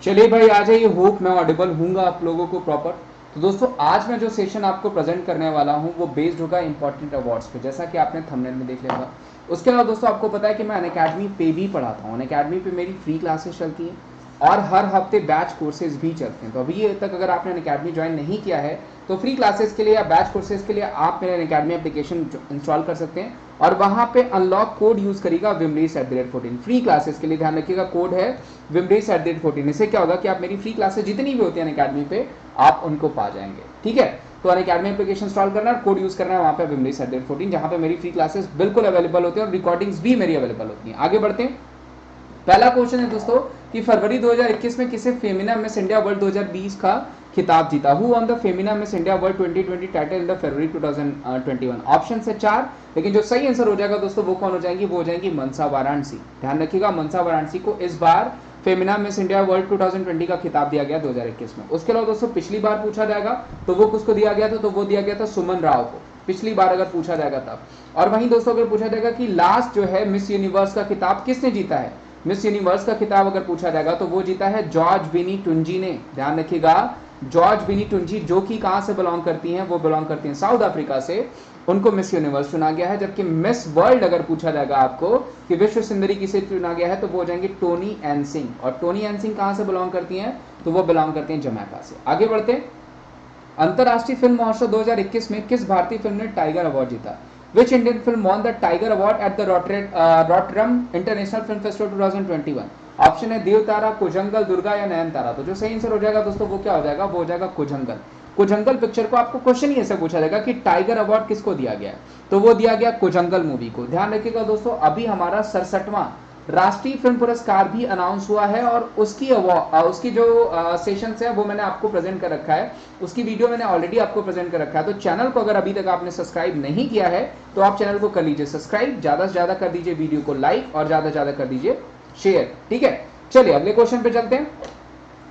चलिए भाई आ जाइए। होप मैं ऑडिबल हूँगा आप लोगों को प्रॉपर। तो दोस्तों आज मैं जो सेशन आपको प्रेजेंट करने वाला हूँ वो बेस्ड होगा इंपॉर्टेंट अवार्ड्स पे, जैसा कि आपने थंबनेल में देख लिया होगा। उसके अलावा दोस्तों आपको पता है कि मैं अनअकैडमी पे भी पढ़ाता हूँ। अनअकैडमी पे मेरी फ्री क्लासेस चलती हैं और हर हफ्ते बैच कोर्सेज भी चलते हैं। तो अभी ये तक अगर आपने अनअकैडमी ज्वाइन नहीं किया है तो फ्री क्लासेस के लिए या बैच कोर्सेज के लिए आप मेरे अनअकैडमी एप्लीकेशन इंस्टॉल कर सकते हैं और वहां पे अनलॉक कोड यूज करिएगा विमरीस@14। फ्री क्लासेस के लिए ध्यान रखिएगा, कोड है विमरीस@14। इससे क्या होगा कि आप मेरी फ्री क्लासेस जितनी भी होती है अनअकैडमी पे आप उनको पा जाएंगे। ठीक है, तो अनअकैडमी एप्लीकेशन इंस्टॉल करना है, कोड यूज करना है वहां पे विमरीस@14, जहां पे मेरी फ्री क्लासेस बिल्कुल अवेलेबल होती है और रिकॉर्डिंग्स भी मेरी अवेलेबल होती है। आगे बढ़ते हैं। पहला क्वेश्चन है दोस्तों कि फरवरी 2021 में किसे फेमिना मिस इंडिया वर्ल्ड 2020 का खिताब जीता। Who on the Femina miss India world 2020 title in the February 2021। Option है 4, लेकिन जो सही आंसर हो जाएगा दोस्तों वो कौन हो जाएंगी, वो हो जाएंगी मनसा वाराणसी। ध्यान रखिएगा, मनसा वाराणसी को इस बार फेमिना मिस इंडिया वर्ल्ड 2020 का खिताब दिया गया 2021 में। उसके अलावा दोस्तों पिछली बार पूछा जाएगा तो वो किसको दिया गया था, तो वो दिया गया था सुमन राव को, पिछली बार अगर पूछा जाएगा तब। और वहीं दोस्तों अगर पूछा जाएगा कि लास्ट जो है मिस यूनिवर्स का खिताब किसने जीता है, मिस यूनिवर्स का खिताब अगर पूछा जाएगा तो वो जीता है जॉर्ज बिनी टुंजी ने। ध्यान रखिएगा, जॉर्ज बिनी टुंजी जो कि कहां से बिलोंग करती हैं, वो बिलोंग करती हैं साउथ अफ्रीका से। उनको मिस यूनिवर्स चुना गया है। जबकि मिस वर्ल्ड अगर पूछा जाएगा आपको कि विश्व सुंदरी किसे चुना गया है तो वो हो जाएंगे टोनी एन सिंह। और टोनी एन सिंह कहां से बिलोंग करती हैं, तो वो बिलोंग करती हैं जमैका से। आगे बढ़ते हैं। अंतरराष्ट्रीय फिल्म महोत्सव 2021 में किस भारतीय फिल्म ने टाइगर अवार्ड जीता। Which Indian film won the tiger award at the Rotterdam international film festival 2021। Option है देवतारा, कुजंगल, दुर्गा या नयनतारा। तो जो सही आंसर हो जाएगा दोस्तों वो क्या हो जाएगा, वो हो जाएगा कुजंगल। कुजंगल पिक्चर को आपको क्वेश्चन ही ऐसे पूछा जाएगा कि टाइगर अवार्ड किसको दिया गया है, तो वो दिया गया कुजंगल मूवी को। ध्यान रखिएगा दोस्तों, अभी हमारा 67वां राष्ट्रीय फिल्म पुरस्कार भी अनाउंस हुआ है और उसकी जो सेशंस है वो मैंने आपको प्रेजेंट कर रखा है। उसकी वीडियो मैंने ऑलरेडी आपको प्रेजेंट कर रखा है। तो चैनल को अगर अभी तक आपने सब्सक्राइब नहीं किया है तो आप चैनल को कर लीजिए सब्सक्राइब, ज्यादा से ज्यादा कर दीजिए वीडियो को लाइक और ज्यादा से ज्यादा कर दीजिए शेयर। ठीक है, चलिए अगले क्वेश्चन पे चलते हैं।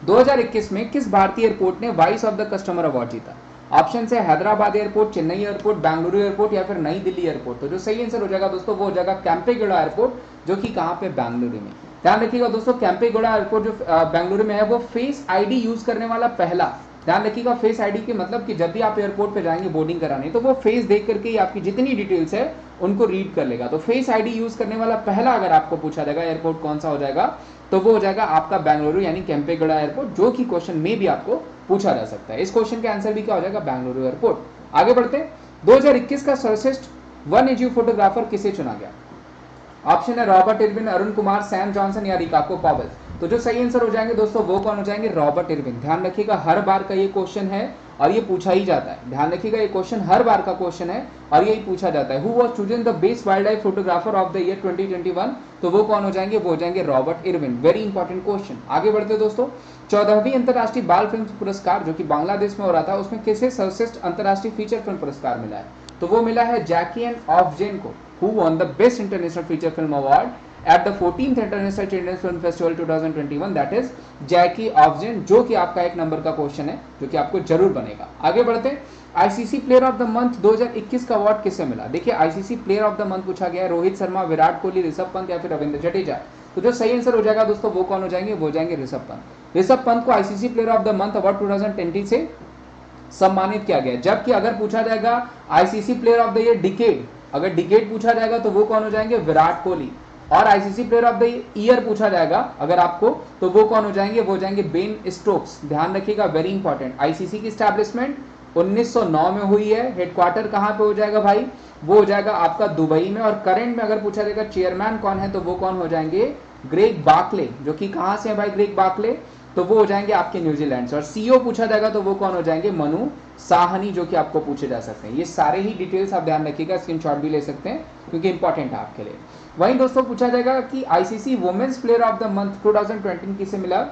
2021 में किस भारतीय एयरपोर्ट ने vice of the customer award जीता। ऑप्शन है Hyderabad airport, Chennai airport, Bengaluru airport या फिर नई दिल्ली एयरपोर्ट। तो जो सही आंसर हो जाएगा दोस्तों वो हो जाएगा कैंपेगौड़ा एयरपोर्ट, जो कि कहां पे, बेंगलुरु में। ध्यान रखिएगा दोस्तों, कैंपेगौड़ा एयरपोर्ट जो बेंगलुरु में है वो फेस आईडी यूज करने वाला पहला। ध्यान रखिएगा, फेस आईडी के मतलब कि जब भी आप एयरपोर्ट पे जाएंगे बोर्डिंग कराने तो वो फेस देख करके ही आपकी जितनी डिटेल्स है उनको रीड कर लेगा। तो फेस आईडी यूज करने वाला पहला अगर आपको पूछा जाएगा एयरपोर्ट कौन सा हो जाएगा, तो वो हो जाएगा आपका बेंगलुरु यानी केम्पेगौड़ा एयरपोर्ट, जो कि क्वेश्चन में भी आपको पूछा जा सकता है। इस क्वेश्चन का आंसर भी क्या हो जाएगा, बेंगलुरु एयरपोर्ट। आगे बढ़ते हैं। 2021 का सर्वश्रेष्ठ वन्यजीव फोटोग्राफर किसे चुना गया। ऑप्शन है Robert Irwin, Arun Kumar, Sam Johnson या रिकाको पॉवेल। तो जो सही आंसर हो जाएंगे दोस्तों वो कौन हो जाएंगे, रॉबर्ट इरविन। ध्यान रखिएगा, हर बार का ये क्वेश्चन है और ये पूछा ही जाता है। ध्यान रखिएगा, ये क्वेश्चन हर बार का क्वेश्चन है और यही पूछा जाता है। Who was chosen the best wild life photographer of the year 2021। तो वो कौन हो जाएंगे, वो हो जाएंगे Robert Irwin. Very important question. आगे बढ़ते दोस्तों। 14वीं अंतरराष्ट्रीय बाल फिल्म पुरस्कार जो कि बांग्लादेश में हो रहा था, उसमें किसे सर्वश्रेष्ठ अंतरराष्ट्रीय फीचर फिल्म पुरस्कार मिला है, तो वो मिला है जैकी एंड ऑफजेन को। Who won the best international feature film award at the 14th International Children's Film Festival 2021, that is जैकी ऑफजेन, जो कि आपका एक नंबर का क्वेश्चन है जो कि आपको जरूर बनेगा। आगे बढ़ते हैं। ICC player of the month 2021 का अवार्ड किसे मिला। देखिए, ICC player of the month पूछा गया है, रोहित शर्मा, विराट कोहली, ऋषभ पंत या फिर रविंद्र जडेजा। तो जो सही आंसर हो जाएगा दोस्तों वो कौन हो जाएंगे, वो हो जाएंगे ऋषभ पंत। ऋषभ पंत को ICC player of the month award 2020 से सम्मानित किया गया। जबकि अगर पूछा जाएगा ICC player of the year decade, अगर डिकेड पूछा जाएगा तो वो कौन हो जाएंगे, विराट कोहली। और ICC player of the year पूछा जाएगा अगर आपको, तो वो कौन हो जाएंगे, वो हो जाएंगे बेन स्टोक्स। ध्यान रखिएगा, वेरी इंपॉर्टेंट। आईसीसी की स्टैब्लिशमेंट 1909 में हुई है। हेडक्वार्टर कहां पे हो जाएगा भाई, वो हो जाएगा आपका दुबई में। और करंट में अगर पूछा जाएगा चेयरमैन कौन है, तो वो कौन हो जाएंगे, ग्रेग बार्कले, जो कि कहां से है भाई ग्रेग बार्कले, तो वो हो जाएंगे आपके न्यूजीलैंड से। और सीईओ पूछा जाएगा तो वो कौन हो जाएंगे, मनु साहनी, जो कि आपको पूछे जा सकते हैं। ये सारे ही डिटेल्स आप ध्यान रखिएगा, स्क्रीनशॉट भी ले सकते हैं क्योंकि इंपॉर्टेंट है आपके लिए। वहीं दोस्तों पूछा जाएगा कि ICC women's player of the month 2020 किसे मिला,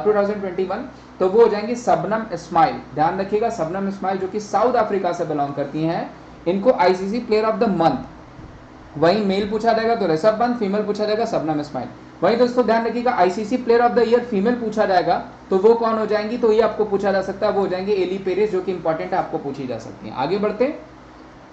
2021, तो वो हो जाएंगे शबनम इस्माइल। ध्यान रखिएगा, शबनम इस्माइल जो कि साउथ अफ्रीका से बिलोंग करती हैं, इनको ICC player of the month. वहीं मेल पूछा जाएगा तो ऋषभ पंत, फीमेल पूछा जाएगा शबनम इस्माइल। वहीं दोस्तों ध्यान रखिएगा, ICC player of the year female पूछा जाएगा तो वो कौन हो जाएंगी, तो ये आपको पूछा जा सकता है, वो हो जाएंगे एली पेरिस, जो कि इंपॉर्टेंट है, आपको पूछी जा सकती है। आगे बढ़ते हैं।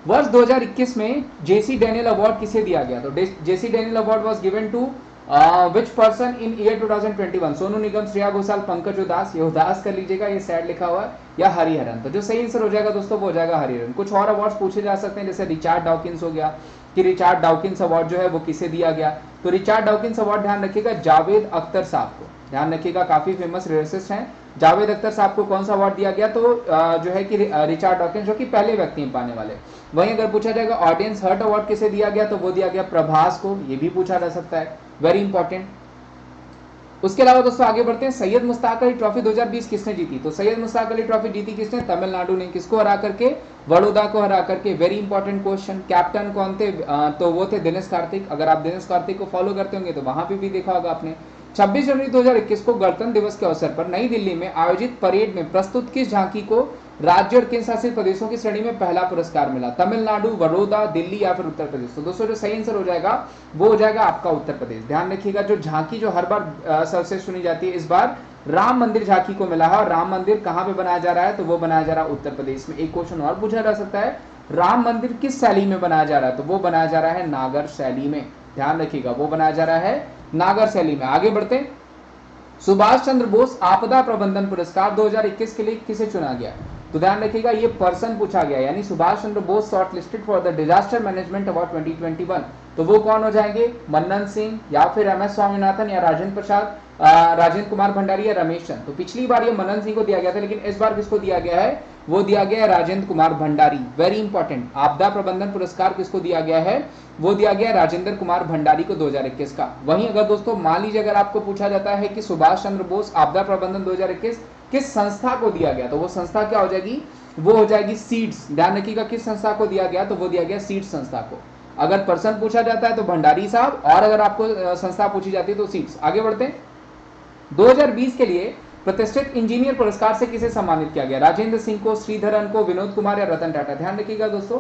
वर्ष 2021 में जेसी डैनियल अवार्ड किसे दिया गया, तो JC Daniel award was given to which person in year 2021? Sonu Nigam, Shreya Ghoshal, Pankaj Udhas. ये उदास कर लीजिएगा, ये सैड लिखा हुआ है, या हरिहरन। तो जो सही आंसर हो जाएगा दोस्तों वो हो जाएगा हरिहरन। कुछ और अवार्ड्स पूछे जा सकते हैं, जैसे रिचार्ड डॉकिंस हो गया, कि रिचार्ड डॉकिंस अवार्ड जो है वो किसे दिया गया। तो रिचार्ड डॉकिंस अवार्ड ध्यान रखिएगा जावेद अख्तर साहब को, ध्यान रखिएगा, काफी फेमस लिरिसिस्ट हैं। जावेद अख्तर साहब को कौन सा अवार्ड दिया गया? तो जो है कि रिचार्ड डॉकिंस, जो कि पहले व्यक्ति हैं पाने वाले। वहीं अगर पूछा जाएगा ऑडियंस हर्ट अवार्ड किसे दिया गया, तो वो दिया गया प्रभास को, ये भी पूछा जा सकता है, वेरी इंपॉर्टेंट। उसके अलावा दोस्तों आगे बढ़ते हैं, सैयद मुश्ताक अली ट्रॉफी 2020 किसने जीती? तो सैयद मुश्ताक अली ट्रॉफी जीती किसने? तमिलनाडु ने। किसको हरा करके? बड़ौदा को हरा करके। Very important question. कैप्टन कौन थे? तो वो थे दिनेश कार्तिक। अगर आप दिनेश कार्तिक को फॉलो करते होंगे तो वहां पे भी देखा होगा आपने। 26 जनवरी 2021 को गणतंत्र दिवस के अवसर पर नई दिल्ली में आयोजित परेड में प्रस्तुत किस झांकी को राज्य और केंद्र शासित प्रदेशों की श्रेणी में पहला पुरस्कार मिला? तमिलनाडु, बड़ौदा, दिल्ली या फिर उत्तर प्रदेश? तो दोस्तों जो सही आंसर हो जाएगा वो हो जाएगा आपका उत्तर प्रदेश। ध्यान रखिएगा, जो झांकी जो हर बार सर्वश्रेष्ठ सुनी जाती है, इस बार राम मंदिर झांकी को मिला है। और राम मंदिर कहां पे बनाया जा रहा है? तो वो बनाया जा रहा है उत्तर प्रदेश में। एक क्वेश्चन और पूछा जा सकता है, राम मंदिर किस शैली में बनाया जा रहा है? तो वो बनाया जा रहा है नागर शैली में। ध्यान रखिएगा, वो बनाया जा रहा है नागर शैली में। आगे बढ़ते हैं, सुभाष चंद्र बोस आपदा प्रबंधन पुरस्कार 2021 के लिए किसे चुना गया? तो ध्यान रखिएगा, ये पर्सन पूछा गया, यानी Subhash Chandra Bose shortlisted for the disaster management award 2021। तो वो कौन हो जाएंगे? मनन सिंह, या फिर MS स्वामीनाथन, या राजेंद्र प्रसाद, राजेंद्र कुमार भंडारी, या रमेश चंद। तो पिछली बार ये मनन सिंह को दिया गया था, लेकिन इस बार किसको दिया गया है? वो दिया गया है राजेंद्र कुमार भंडारी। वेरी इंपॉर्टेंट, आपदा प्रबंधन पुरस्कार किसको दिया गया है? वो दिया गया राजेंद्र कुमार भंडारी को 2021 का। वहीं अगर दोस्तों मान लीजिए अगर आपको पूछा जाता है कि सुभाष चंद्र बोस आपदा प्रबंधन 2021 किस संस्था को दिया गया, तो वो संस्था क्या हो जाएगी? वो हो जाएगी सीड्स। ध्यान रखिएगा, किस संस्था को दिया गया? तो वो दिया गया सीड्स संस्था को। अगर पर्सन पूछा जाता है तो भंडारी साहब, और अगर आपको संस्था पूछी जाती है तो सीड्स। आगे बढ़ते हैं, 2020 के लिए प्रतिष्ठित इंजीनियर पुरस्कार से किसे सम्मानित किया गया? राजेंद्र सिंह को, श्रीधरन को, विनोद कुमार, या रतन टाटा? ध्यान रखिएगा दोस्तों,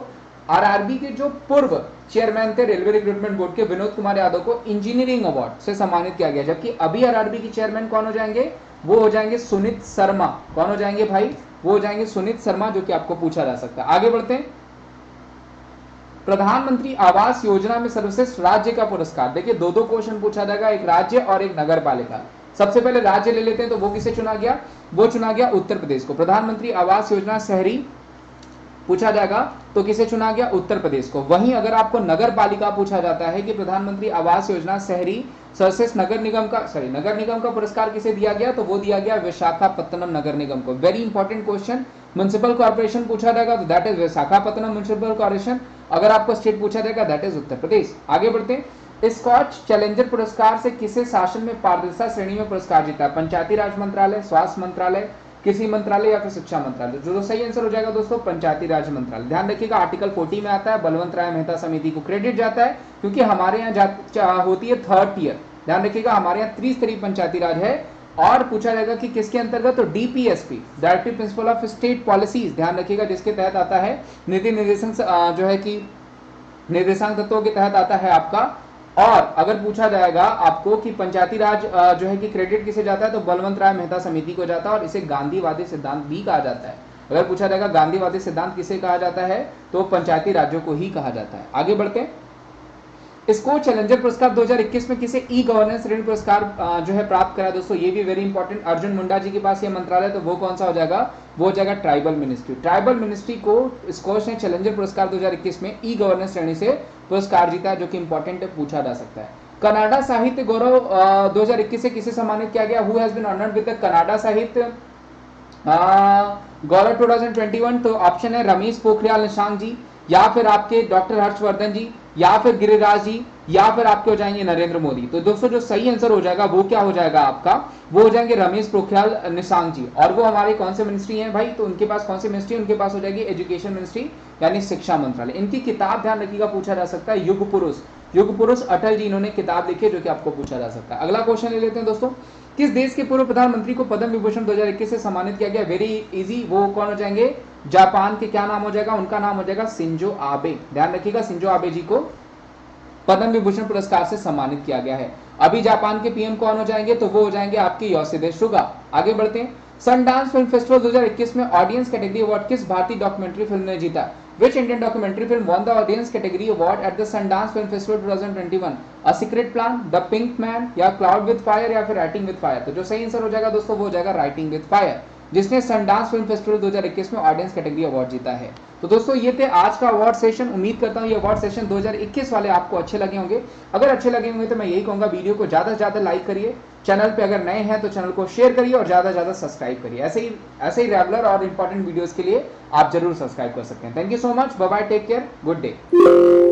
RRB के जो पूर्व चेयरमैन थे रेलवे रिक्रूटमेंट बोर्ड के, विनोद कुमार यादव को इंजीनियरिंग अवार्ड से सम्मानित किया गया। जबकि अभी RRB के चेयरमैन कौन हो जाएंगे? वो हो जाएंगे सुनीत शर्मा। कौन हो जाएंगे भाई? वो हो जाएंगे सुनीत शर्मा, जो कि आपको पूछा जा सकता है। आगे बढ़ते हैं, प्रधानमंत्री आवास योजना में सर्वश्रेष्ठ राज्य का पुरस्कार। देखिए दो दो क्वेश्चन पूछा जाएगा, एक राज्य और एक नगर पालिका। सबसे पहले राज्य ले लेते हैं, तो वो किसे चुना गया? वो चुना गया उत्तर प्रदेश को। प्रधानमंत्री आवास योजना शहरी पूछा जाएगा तो किसे चुना गया? उत्तर प्रदेश को। वहीं अगर आपको नगर पालिका पूछा जाता है कि प्रधानमंत्री आवास योजना शहरी सर्वश्रेष्ठ नगर निगम का पुरस्कार किसे दिया गया? तो वो दिया गया विशाखापत्तनम नगर निगम को। Very important question. Municipal corporation पूछा जाएगा तो that is Visakhapatnam municipal corporation. अगर आपको स्टेट पूछा जाएगा दैट इज उत्तर प्रदेश। आगे बढ़ते हैं, स्कॉच चैलेंजर पुरस्कार से किसे शासन में पारदर्शिता श्रेणी में पुरस्कार जीता है? पंचायती राज मंत्रालय, स्वास्थ्य मंत्रालय, कृषि मंत्रालय, या फिर शिक्षा मंत्रालय? जो सही आंसर हो जाएगा दोस्तों पंचायती राज मंत्रालय। ध्यान रखिएगा आर्टिकल 40 में आता है, बलवंत राय मेहता समिति को क्रेडिट जाता है, क्योंकि हमारे यहाँ होती है 3rd टियर। ध्यान रखिएगा हमारे यहाँ त्रिस्तरीय पंचायती राज है। और पूछा जाएगा कि किसके अंतर्गत? तो DPSP, directive principle of state policies. ध्यान रखिएगा जिसके तहत आता है नीति निर्देशन जो है कि निर्देशांक तत्वों के तहत आता है आपका। और अगर पूछा जाएगा आपको कि पंचायती राज जो है कि क्रेडिट किसे जाता है, तो बलवंत राय मेहता समिति को जाता है, और इसे गांधीवादी सिद्धांत भी कहा जाता है। अगर पूछा जाएगा गांधीवादी सिद्धांत किसे कहा जाता है, तो पंचायती राज्यों को ही कहा जाता है। आगे बढ़ते हैं, स्कोच चैलेंजर पुरस्कार 2021 में किसे ई गवर्नेंस श्रेणी पुरस्कार जो है प्राप्त करा? दोस्तों ये भी वेरी इंपॉर्टेंट, अर्जुन मुंडा जी के पास ये मंत्रालय, तो वो कौन सा हो जाएगा? वो हो जाएगा ट्राइबल मिनिस्ट्री। ट्राइबल मिनिस्ट्री को स्कोच ने चैलेंजर पुरस्कार 2021 में ई गवर्नेंस श्रेणी से पुरस्कार जीता है, जो कि इंपॉर्टेंट पूछा जा सकता है। कनाडा साहित्य गौरव 2021 से किसे सम्मानित किया गया? Who has been honoured with the Canada Sahitya Gaurav 2021? तो ऑप्शन है रमेश पोखरियाल निशंक जी, या फिर आपके डॉक्टर हर्षवर्धन जी, या फिर गिरिराज जी, या फिर आपके हो जाएंगे नरेंद्र मोदी। तो दोस्तों जो सही आंसर हो जाएगा वो क्या हो जाएगा आपका? वो हो जाएंगे रमेश पोखरियाल निशंक जी। और वो हमारे कौन से मिनिस्ट्री हैं भाई? तो उनके पास कौन सी मिनिस्ट्री? उनके पास हो जाएगी एजुकेशन मिनिस्ट्री, यानी शिक्षा मंत्रालय। इनकी किताब ध्यान रखिएगा पूछा जा सकता है, युग पुरुष अटल जी इन्होंने किताब लिखी है, जो कि आपको पूछा जा सकता है। अगला क्वेश्चन ले लेते हैं दोस्तों, किस देश के पूर्व प्रधानमंत्री को पद्म विभूषण 2021 से सम्मानित किया गया? वेरी इजी, वो कौन हो जाएंगे? जापान के। क्या नाम हो जाएगा? उनका नाम हो जाएगा शिंजो आबे। ध्यान रखिएगा शिंजो आबे जी को पद्म विभूषण पुरस्कार से सम्मानित किया गया है। अभी जापान के PM कौन हो जाएंगे? तो वो हो जाएंगे आपके योशिहिदे सुगा। आगे बढ़ते हैं, सनडांस फिल्म फेस्टिवल 2021 में ऑडियंस कैटेगरी अवार्ड किस भारतीय डॉक्यूमेंट्री फिल्म ने जीता? Which Indian documentary film won the audience category award at the Sundance Film Festival 2021? A Secret Plan, The Pink Man, या Cloud with Fire, या फिर Writing with Fire? तो जो सही आंसर हो जाएगा दोस्तों वो हो जाएगा Writing with Fire, जिसने सनडांस फिल्म फेस्टिवल 2021 में ऑडियंस कैटेगरी अवार्ड जीता है। तो दोस्तों ये थे आज का अवार्ड सेशन। उम्मीद करता हूँ ये अवार्ड सेशन 2021 वाले आपको अच्छे लगे होंगे। अगर अच्छे लगे होंगे तो मैं यही कहूँगा वीडियो को ज़्यादा से ज़्यादा लाइक करिए, चैनल पे अगर नए हैं तो चैनल को शेयर करिए और ज़्यादा से ज़्यादा सब्सक्राइब करिए। ऐसे ही रेगुलर और इंपॉर्टेंट वीडियोज़ के लिए आप जरूर सब्सक्राइब कर सकते हैं। Thank you so much, bye bye, take care, good day.